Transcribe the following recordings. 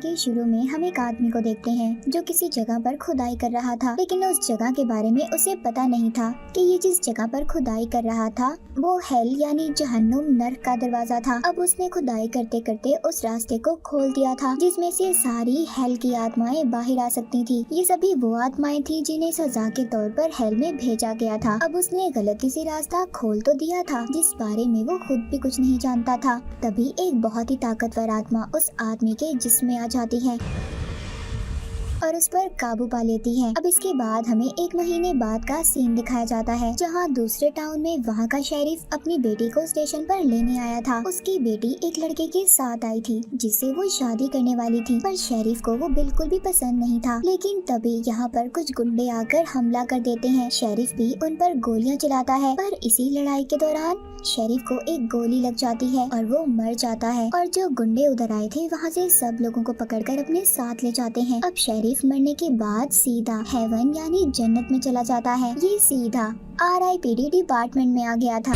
के शुरू में हम एक आदमी को देखते हैं जो किसी जगह पर खुदाई कर रहा था, लेकिन उस जगह के बारे में उसे पता नहीं था कि ये जिस जगह पर खुदाई कर रहा था वो हेल यानी जहन्नुम नर्क का दरवाजा था। अब उसने खुदाई करते करते उस रास्ते को खोल दिया था जिसमें से सारी हेल की आत्माएं बाहर आ सकती थी। ये सभी वो आत्माएं थी जिन्हें सजा के तौर पर हेल में भेजा गया था। अब उसने गलती से रास्ता खोल तो दिया था जिस बारे में वो खुद भी कुछ नहीं जानता था। तभी एक बहुत ही ताकतवर आत्मा उस आदमी के जिस्म में आ जाती है और उस पर काबू पा लेती है। अब इसके बाद हमें 1 महीने बाद का सीन दिखाया जाता है जहां दूसरे टाउन में वहां का शेरिफ अपनी बेटी को स्टेशन पर लेने आया था। उसकी बेटी एक लड़के के साथ आई थी जिससे वो शादी करने वाली थी, पर शेरिफ को वो बिल्कुल भी पसंद नहीं था। लेकिन तभी यहाँ पर कुछ गुंडे आकर हमला कर देते हैं। शेरिफ भी उन पर गोलियां चलाता है, पर इसी लड़ाई के दौरान शेरिफ को एक गोली लग जाती है और वो मर जाता है। और जो गुंडे उधर आए थे वहाँ से सब लोगों को पकड़कर अपने साथ ले जाते हैं। अब शेरिफ मरने के बाद सीधा हेवन यानी जन्नत में चला जाता है। ये सीधा RIPD डिपार्टमेंट में आ गया था,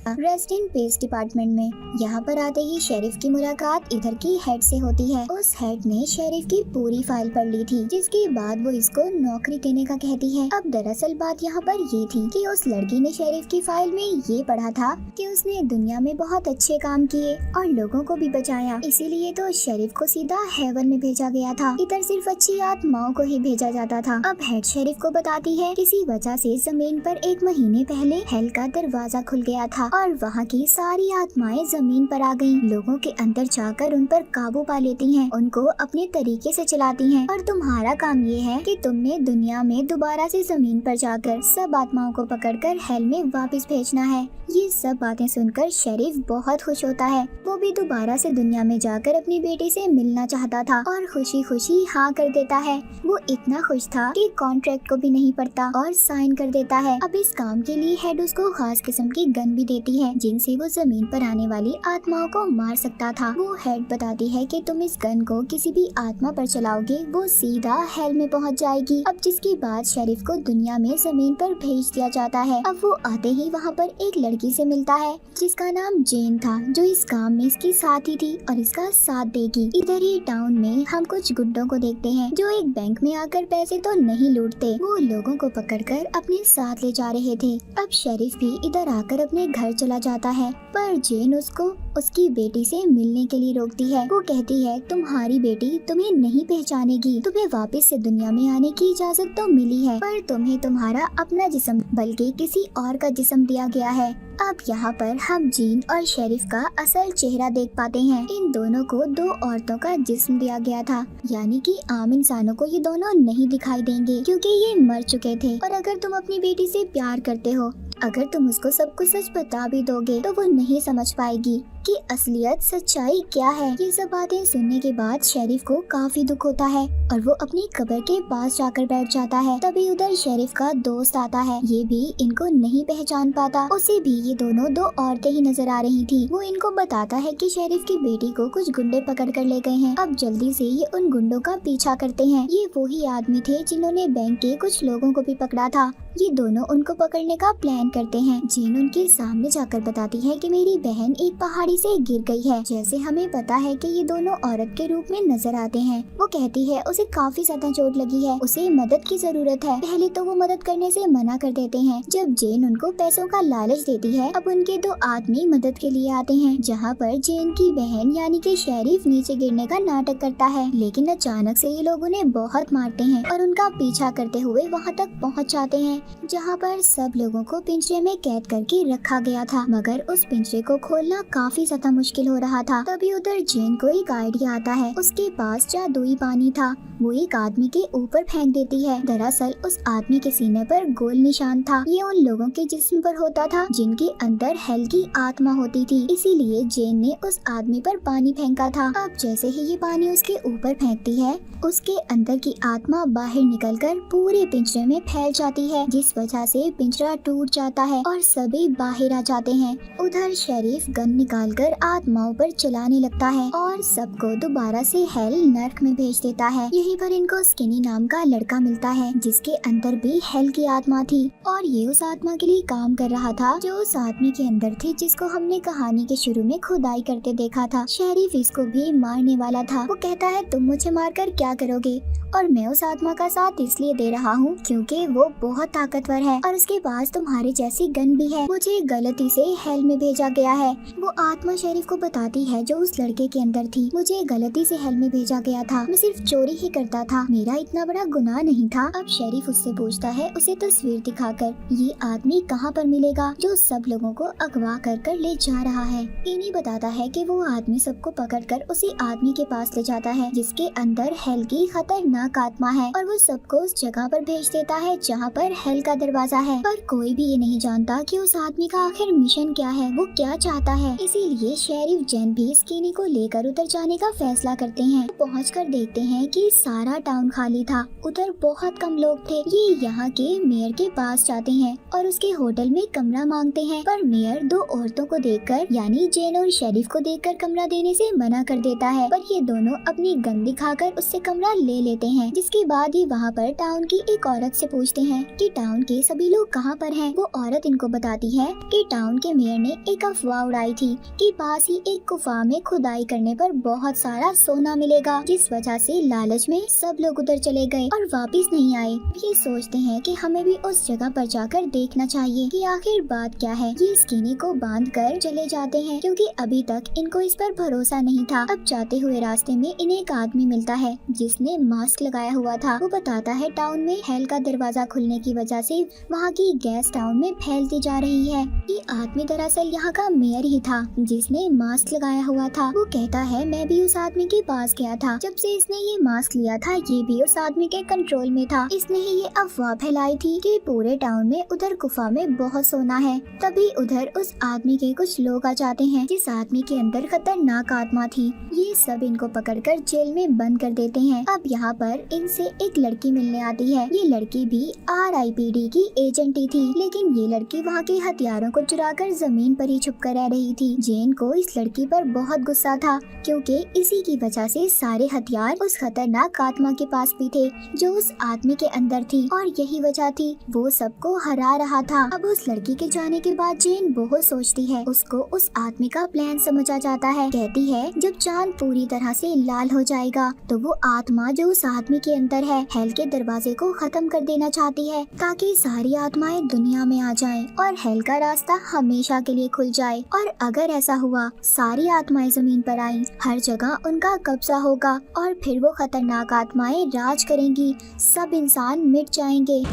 रेस्ट इन पीस डिपार्टमेंट में। यहाँ पर आते ही शेरिफ की मुलाकात इधर की हेड से होती है। उस हेड ने शेरिफ की पूरी फाइल पढ़ ली थी, जिसके बाद वो इसको नौकरी देने का कहती है। अब दरअसल बात यहाँ पर ये थी कि उस लड़की ने शेरिफ की फाइल में ये पढ़ा था कि उसने दुनिया में बहुत अच्छे काम किए और लोगों को भी बचाया, इसीलिए तो शेरिफ को सीधा हेवन में भेजा गया था। इधर सिर्फ अच्छी आत्माओं को ही भेजा जाता था। अब हेड शेरिफ को बताती है किसी वजह से जमीन पर 1 महीने पहले हेल का दरवाजा खुल गया था और वहाँ की सारी आत्माएं जमीन पर आ गईं। लोगों के अंदर जाकर उन पर काबू पा लेती हैं, उनको अपने तरीके से चलाती हैं और तुम्हारा काम ये है कि तुमने दुनिया में दोबारा से जमीन पर जाकर सब आत्माओं को पकड़कर हेल में वापस भेजना है। ये सब बातें सुनकर शेरिफ बहुत खुश होता है। वो भी दोबारा से दुनिया में जाकर अपनी बेटी से मिलना चाहता था और खुशी खुशी हाँ कर देता है। वो इतना खुश था कि कॉन्ट्रैक्ट को भी नहीं पढ़ता और साइन कर देता है। अब इस काम के लिए हेड उसको खास किस्म की गन भी देती है जिनसे वो जमीन पर आने वाली आत्माओं को मार सकता था। वो हेड बताती है कि तुम इस गन को किसी भी आत्मा पर चलाओगे वो सीधा हेल में पहुंच जाएगी। अब जिसके बाद शेरिफ को दुनिया में जमीन पर भेज दिया जाता है। अब वो आते ही वहाँ पर एक लड़की से मिलता है जिसका नाम जेन था, जो इस काम में इसकी साथी थी और इसका साथ देगी। इधर ही टाउन में हम कुछ गुंडों को देखते हैं जो एक बैंक में आकर पैसे तो नहीं लूटते, वो लोगों को पकड़कर अपने साथ ले जा रहे थे। अब शेरिफ भी इधर आकर अपने घर चला जाता है, पर जेन उसको उसकी बेटी से मिलने के लिए रोकती है। वो कहती है तुम्हारी बेटी तुम्हें नहीं पहचानेगी, तुम्हें वापस से दुनिया में आने की इजाजत तो मिली है, पर तुम्हें तुम्हारा अपना जिस्म बल्कि किसी और का जिस्म दिया गया है। अब यहाँ पर हम जीन और शेरिफ का असल चेहरा देख पाते हैं। इन दोनों को 2 औरतों का जिस्म दिया गया था, यानी कि आम इंसानों को ये दोनों नहीं दिखाई देंगे क्योंकि ये मर चुके थे। और अगर तुम अपनी बेटी से प्यार करते हो, अगर तुम उसको सब कुछ सच बता भी दोगे तो वो नहीं समझ पाएगी कि असलियत सच्चाई क्या है। ये सब बातें सुनने के बाद शेरिफ को काफी दुख होता है और वो अपनी कब्र के पास जाकर बैठ जाता है। तभी उधर शेरिफ का दोस्त आता है, ये भी इनको नहीं पहचान पाता। उसे भी ये दोनों 2 औरतें ही नजर आ रही थी। वो इनको बताता है कि शेरिफ की बेटी को कुछ गुंडे पकड़ कर ले गए हैं। अब जल्दी से ये उन गुंडों का पीछा करते हैं। ये वो ही आदमी थे जिन्होंने बैंक के कुछ लोगों को भी पकड़ा था। ये दोनों उनको पकड़ने का प्लान करते हैं। जीन उनके सामने जाकर बताती है कि मेरी बहन एक पहाड़ी से गिर गई है। जैसे हमें पता है कि ये दोनों औरत के रूप में नजर आते हैं। वो कहती है उसे काफी ज्यादा चोट लगी है, उसे मदद की जरूरत है। पहले तो वो मदद करने से मना कर देते हैं। जब जेन उनको पैसों का लालच देती है, अब उनके 2 आदमी मदद के लिए आते हैं, जहाँ पर जेन की बहन यानी कि शेरिफ नीचे गिरने का नाटक करता है। लेकिन अचानक से ये लोग उन्हें बहुत मारते हैं और उनका पीछा करते हुए वहाँ तक पहुँच जाते हैं जहाँ पर सब लोगों को पिंजरे में कैद करके रखा गया था, मगर उस पिंजरे को खोलना काफी ज्यादा मुश्किल हो रहा था। तभी उधर जेन को एक आइडिया आता है। उसके पास जादुई पानी था, वो एक आदमी के ऊपर फेंक देती है। दरअसल उस आदमी के सीने पर गोल निशान था। ये उन लोगों के जिस्म पर होता था जिनके अंदर हेल की आत्मा होती थी, इसीलिए जेन ने उस आदमी पर पानी फेंका था। अब जैसे ही ये पानी उसके ऊपर फेंकती है, उसके अंदर की आत्मा बाहर निकलकर पूरे पिंजरे में फैल जाती है, जिस वजह से पिंजरा टूट जाता है और सभी बाहर आ जाते हैं। उधर शेरिफ गन निकालकर आत्माओं पर चलाने लगता है और सबको दोबारा से हेल नर्क में भेज देता है। यहीं पर इनको स्किनी नाम का लड़का मिलता है जिसके अंदर भी हेल की आत्मा थी और ये उस आत्मा के लिए काम कर रहा था जो उस आदमी के अंदर थी जिसको हमने कहानी के शुरू में खुदाई करते देखा था। शेरिफ इसको भी मारने वाला था। वो कहता है तुम मुझे मारकर क्या करोगे, और मैं उस आत्मा का साथ इसलिए दे रहा हूँ क्योंकि वो बहुत ताकतवर है और उसके पास तुम्हारे जैसी गन भी है। मुझे गलती से हेल में भेजा गया है। वो आत्मा शेरिफ को बताती है जो उस लड़के के अंदर थी, मुझे गलती से हेल में भेजा गया था, मैं सिर्फ चोरी ही करता था, मेरा इतना बड़ा गुनाह नहीं था। अब शेरिफ उससे पूछता है उसे तस्वीर दिखाकर ये आदमी कहाँ पर मिलेगा जो सब लोगों को अगवा कर ले जा रहा है। इन्हीं बताता है कि वो आदमी सबको पकड़कर उसी आदमी के पास ले जाता है जिसके अंदर हेल की खतरनाक आत्मा है और वो सबको उस जगह पर भेज देता है जहाँ पर हेल का दरवाजा है। पर कोई भी ये नहीं जानता कि उस आदमी का आखिर मिशन क्या है, वो क्या चाहता है। इसीलिए शेरिफ जेन भी स्किनी को लेकर उधर जाने का फैसला करते हैं। पहुंचकर देखते हैं कि सारा टाउन खाली था, उधर बहुत कम लोग थे। ये यहाँ के मेयर के पास जाते हैं और उसके होटल में कमरा मांगते हैं, पर मेयर दो औरतों को देखकर यानी जेन और शेरिफ को देखकर कमरा देने से मना कर देता है। पर ये दोनों अपनी गन दिखाकर उससे कमरा ले लेते हैं। जिसके बाद ही वहाँ पर टाउन की एक औरत से पूछते हैं कि टाउन के सभी लोग कहाँ पर हैं। वो औरत इनको बताती है कि टाउन के मेयर ने एक अफवाह उड़ाई थी कि पास ही एक गुफा में खुदाई करने पर बहुत सारा सोना मिलेगा, जिस वजह से लालच में सब लोग उधर चले गए और वापस नहीं आए। ये सोचते हैं कि हमें भी उस जगह पर जाकर देखना चाहिए कि आखिर बात क्या है। ये स्किनी को बांध कर चले जाते हैं क्योंकि अभी तक इनको इस पर भरोसा नहीं था। अब जाते हुए रास्ते में इन्हें एक आदमी मिलता है जिसने मास्क लगाया हुआ था। वो बताता है टाउन में हेल का दरवाजा खुलने की वजह से वहाँ की गैस टाउन में फैलती जा रही है। ये आदमी दरअसल यहाँ का मेयर ही था जिसने मास्क लगाया हुआ था। वो कहता है मैं भी उस आदमी के पास गया था, जब से इसने ये मास्क लिया था ये भी उस आदमी के कंट्रोल में था। इसने ही ये अफवाह फैलाई थी कि पूरे टाउन में उधर गुफा में बहुत सोना है। तभी उधर उस आदमी के कुछ लोग आ जाते हैं जिस आदमी के अंदर खतरनाक आत्मा थी। ये सब इनको पकड़कर जेल में बंद कर देते हैं। अब यहाँ पर इनसे एक लड़की मिलने आती है। ये लड़की भी RIPD की एजेंट ही थी, लेकिन ये लड़की वहाँ के हथियारों को चुराकर जमीन पर ही छुप कर रह रही थी। जेन को इस लड़की पर बहुत गुस्सा था क्योंकि इसी की वजह से सारे हथियार उस खतरनाक आत्मा के पास भी थे जो उस आदमी के अंदर थी और यही वजह थी वो सबको हरा रहा था। अब उस लड़की के जाने के बाद जेन बहुत सोचती है। उसको उस आदमी का प्लान समझ आ जाता है। कहती है जब चांद पूरी तरह से लाल हो जाएगा तो वो आत्मा जो उस आदमी के अंदर है हेल के दरवाजे को खत्म कर देना चाहती है ताकि सारी आत्माएं दुनिया में आ जाएं और हेल का रास्ता हमेशा के लिए खुल जाए। और अगर ऐसा हुआ सारी आत्माएं जमीन पर आई, हर जगह उनका कब्जा होगा और फिर वो खतरनाक आत्माएं राज करेंगी, सब इंसान मिट जाएंगे।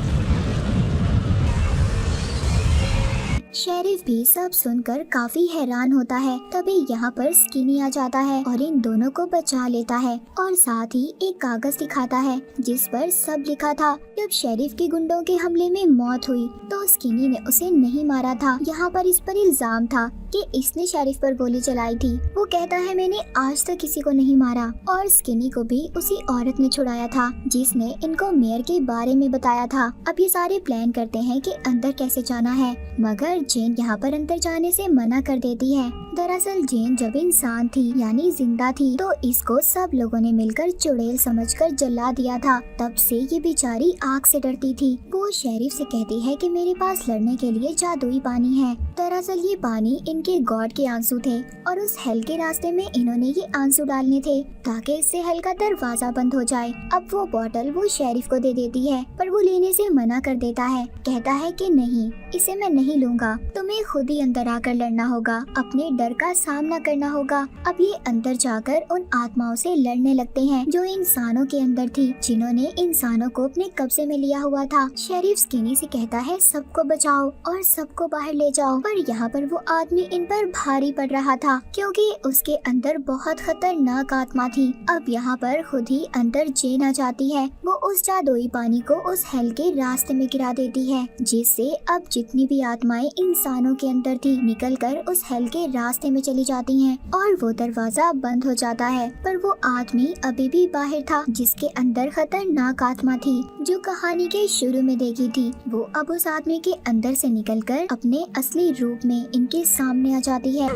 शेरिफ भी सब सुनकर काफी हैरान होता है। तभी यहाँ पर स्किनी आ जाता है और इन दोनों को बचा लेता है और साथ ही एक कागज दिखाता है जिस पर सब लिखा था। जब शेरिफ के गुंडों के हमले में मौत हुई तो स्किनी ने उसे नहीं मारा था। यहाँ पर इस पर इल्जाम था कि इसने शेरिफ पर गोली चलाई थी। वो कहता है मैंने आज तक किसी को नहीं मारा और स्किनी को भी उसी औरत ने छुड़ाया था जिसने इनको मेयर के बारे में बताया था। अब ये सारे प्लान करते हैं कि अंदर कैसे जाना है, मगर जेन यहाँ पर अंदर जाने से मना कर देती है। दरअसल जेन जब इंसान थी यानी जिंदा थी तो इसको सब लोगों ने मिलकर चुड़ैल समझकर जला दिया था। तब से ये बेचारी आग से डरती थी। वो शेरिफ से कहती है कि मेरे पास लड़ने के लिए जादुई पानी है। दरअसल ये पानी इनके गॉड के आंसू थे और उस हेल के रास्ते में इन्होंने ये आंसू डालने थे ताकि इससे हेल का दरवाजा बंद हो जाए। अब वो बोतल वो शेरिफ को दे देती है पर वो लेने से मना कर देता है। कहता है कि नहीं, इसे मैं नहीं लूंगा, तुम्हें खुद ही अंदर आकर लड़ना होगा, अपने डर का सामना करना होगा। अब ये अंदर जाकर उन आत्माओं से लड़ने लगते हैं जो इंसानों के अंदर थी, जिन्होंने इंसानों को अपने कब्जे में लिया हुआ था। शेरिफ स्किनी से कहता है सबको बचाओ और सबको बाहर ले जाओ, पर यहाँ पर वो आदमी इन पर भारी पड़ रहा था क्योंकि उसके अंदर बहुत खतरनाक आत्मा थी। अब यहाँ पर खुद ही अंदर जेन आ जाती है। वो उस जादुई पानी को उस हेल के रास्ते में गिरा देती है जिससे अब जितनी भी आत्माएं इंसानों के अंदर थी निकलकर उस हेल के रास्ते में चली जाती हैं और वो दरवाजा बंद हो जाता है। पर वो आदमी अभी भी बाहर था जिसके अंदर खतरनाक आत्मा थी जो कहानी के शुरू में देखी थी वो अब उस आदमी के अंदर से निकलकर अपने असली रूप में इनके सामने आ जाती है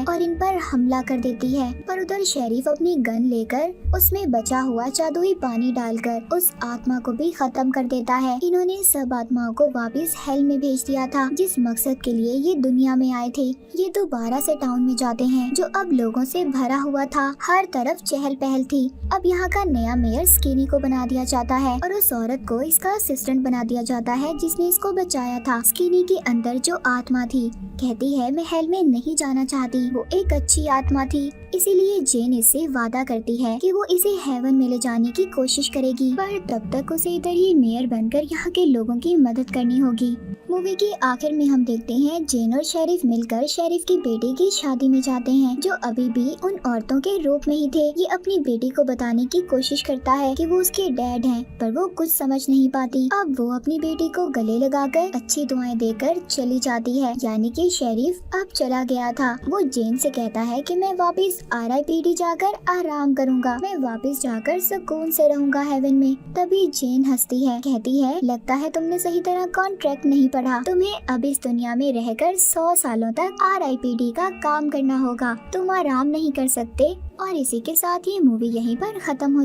और इन पर हमला कर देती है। पर उधर शेरिफ अपनी गन लेकर उसमें बचा हुआ जादुई पानी डालकर उस आत्मा को भी खत्म कर देता है। इन्होंने सब आत्माओं को वापस हेल में भेज दिया था जिस मकसद के लिए ये दुनिया में आए थे। ये दोबारा से टाउन में जाते हैं जो अब लोगों से भरा हुआ था। हर तरफ चहल पहल थी। अब यहाँ का नया मेयर स्किनी को बना दिया जाता है और उस औरत को इसका असिस्टेंट बना दिया जाता है जिसने इसको बचाया था। स्किनी के अंदर जो आत्मा थी कहती है मैं हेल में नहीं जाना चाहती। वो एक अच्छी आत्मा थी, इसीलिए जेन इससे वादा करती है कि वो इसे हेवन में ले जाने की कोशिश करेगी, पर तब तक उसे इधर ही मेयर बनकर यहाँ के लोगों की मदद करनी होगी। मूवी के आखिर में हम देखते हैं जेन और शेरिफ मिलकर शेरिफ की बेटी की शादी में जाते हैं जो अभी भी उन औरतों के रूप में ही थे। ये अपनी बेटी को बताने की कोशिश करता है कि वो उसके डैड हैं, पर वो कुछ समझ नहीं पाती। अब वो अपनी बेटी को गले लगाकर अच्छी दुआएं देकर चली जाती है, यानी कि शेरिफ अब चला गया था। वो जेन से कहता है कि मैं वापस RIPD जाकर आराम करूंगा, मैं वापस जाकर सुकून से रहूंगा हेवन में। तभी जेन हंसती है, कहती है लगता है तुमने सही तरह कॉन्ट्रैक्ट नहीं पढ़ा, तुम्हें अब इस दुनिया में रहकर 100 सालों तक RIPD का काम करना होगा, तुम आराम नहीं कर सकते। और इसी के साथ ये मूवी यहीं पर खत्म हो